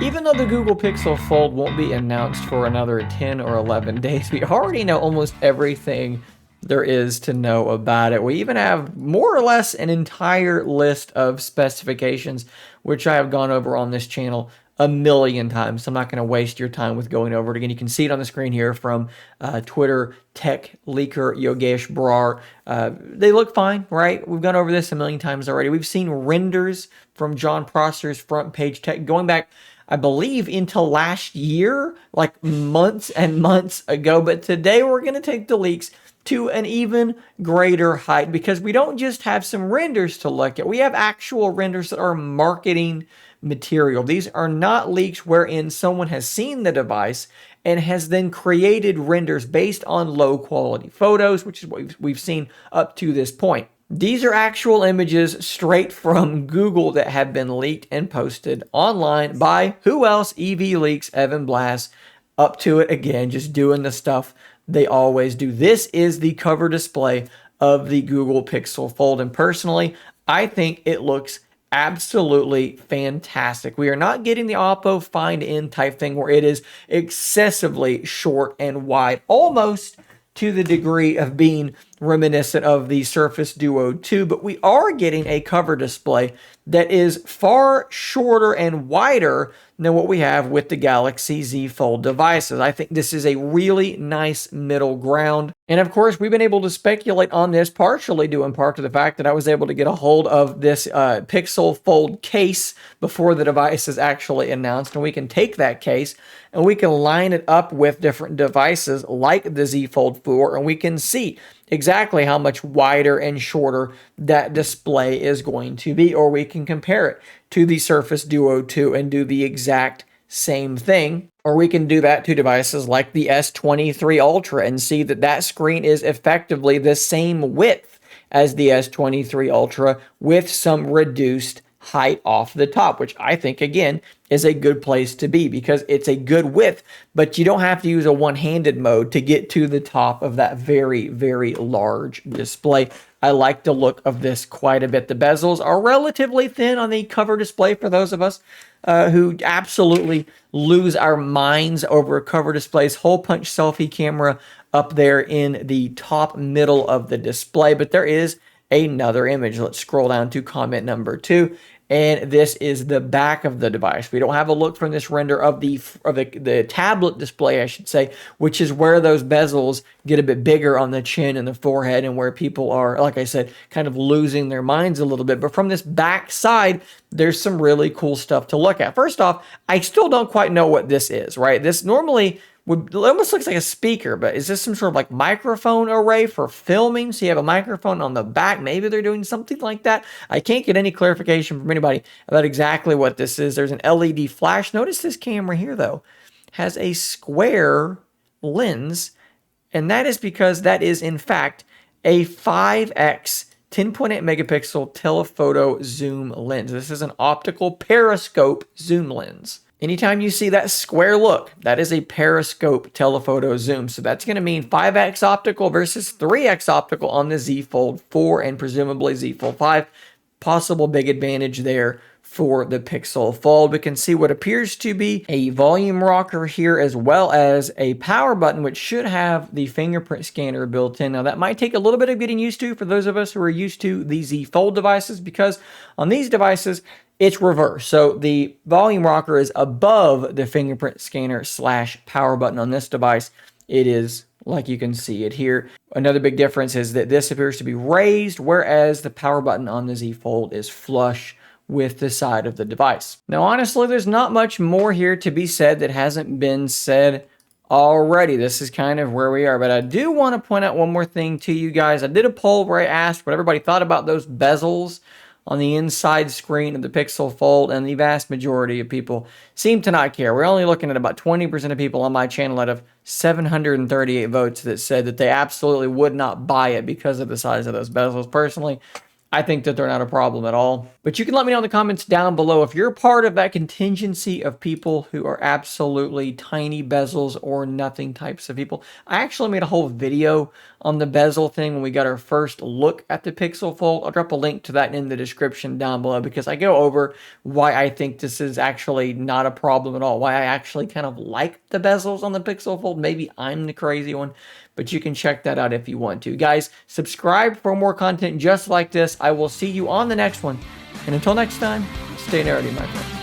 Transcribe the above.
Even though the Google Pixel Fold won't be announced for another 10 or 11 days, we already know almost everything there is to know about it. We even have more or less an entire list of specifications, which I have gone over on this channel a million times. So I'm not going to waste your time with going over it again. You can see it on the screen here from Twitter tech leaker Yogesh Brar. They look fine, right? We've gone over this a million times already. We've seen renders from John Prosser's front page tech going back, I believe, until last year, like months and months ago. But today we're going to take the leaks to an even greater height because we don't just have some renders to look at. We have actual renders that are marketing material. These are not leaks wherein someone has seen the device and has then created renders based on low quality photos, which is what we've seen up to this point. These are actual images straight from Google that have been leaked and posted online by who else? EV Leaks, Evan Blass, up to it again, just doing the stuff they always do. This is the cover display of the Google Pixel Fold, and personally, I think it looks absolutely fantastic. We are not getting the Oppo Find N type thing where it is excessively short and wide, almost to the degree of being reminiscent of the Surface Duo 2, but we are getting a cover display that is far shorter and wider than what we have with the Galaxy Z Fold devices. I think this is a really nice middle ground. And of course, we've been able to speculate on this partially due in part to the fact that I was able to get a hold of this Pixel Fold case before the device is actually announced. And we can take that case and we can line it up with different devices like the Z Fold 4, and we can see exactly how much wider and shorter that display is going to be, or we can compare it to the Surface Duo 2 and do the exact same thing, or we can do that to devices like the S23 Ultra and see that that screen is effectively the same width as the S23 Ultra with some reduced height off the top, which I think, again, is a good place to be because it's a good width, but you don't have to use a one-handed mode to get to the top of that very, very large display. I like the look of this quite a bit. The bezels are relatively thin on the cover display for those of us who absolutely lose our minds over cover displays. Hole punch selfie camera up there in the top middle of the display, but there is another image. Let's scroll down to comment number 2. And this is the back of the device. We don't have a look from this render of the tablet display, I should say, which is where those bezels get a bit bigger on the chin and the forehead and where people are, like I said, kind of losing their minds a little bit. But from this back side, there's some really cool stuff to look at. First off, I still don't quite know what this is, right? This normally it almost looks like a speaker, but is this some sort of like microphone array for filming? So you have a microphone on the back. Maybe they're doing something like that. I can't get any clarification from anybody about exactly what this is. There's an LED flash. Notice this camera here, though, has a square lens, and that is because that is, in fact, a 5x 10.8 megapixel telephoto zoom lens. This is an optical periscope zoom lens. Anytime you see that square look, that is a periscope telephoto zoom. So that's going to mean 5x optical versus 3x optical on the Z Fold 4 and presumably Z Fold 5. Possible big advantage there for the Pixel Fold. We can see what appears to be a volume rocker here as well as a power button, which should have the fingerprint scanner built in. Now that might take a little bit of getting used to for those of us who are used to the Z Fold devices, because on these devices, it's reverse. So the volume rocker is above the fingerprint scanner / power button. On this device, it is like you can see it here. Another big difference is that this appears to be raised, whereas the power button on the Z Fold is flush with the side of the device. Now, honestly, there's not much more here to be said that hasn't been said already. This is kind of where we are, but I do want to point out one more thing to you guys. I did a poll where I asked what everybody thought about those bezels on the inside screen of the Pixel Fold, and the vast majority of people seem to not care. We're only looking at about 20% of people on my channel out of 738 votes that said that they absolutely would not buy it because of the size of those bezels. Personally, I think that they're not a problem at all. But you can let me know in the comments down below if you're part of that contingency of people who are absolutely tiny bezels or nothing types of people. I actually made a whole video on the bezel thing when we got our first look at the Pixel Fold. I'll drop a link to that in the description down below because I go over why I think this is actually not a problem at all, why I actually kind of like the bezels on the Pixel Fold. Maybe I'm the crazy one, but you can check that out if you want to. Guys, subscribe for more content just like this. I will see you on the next one. And until next time, stay nerdy, my friends.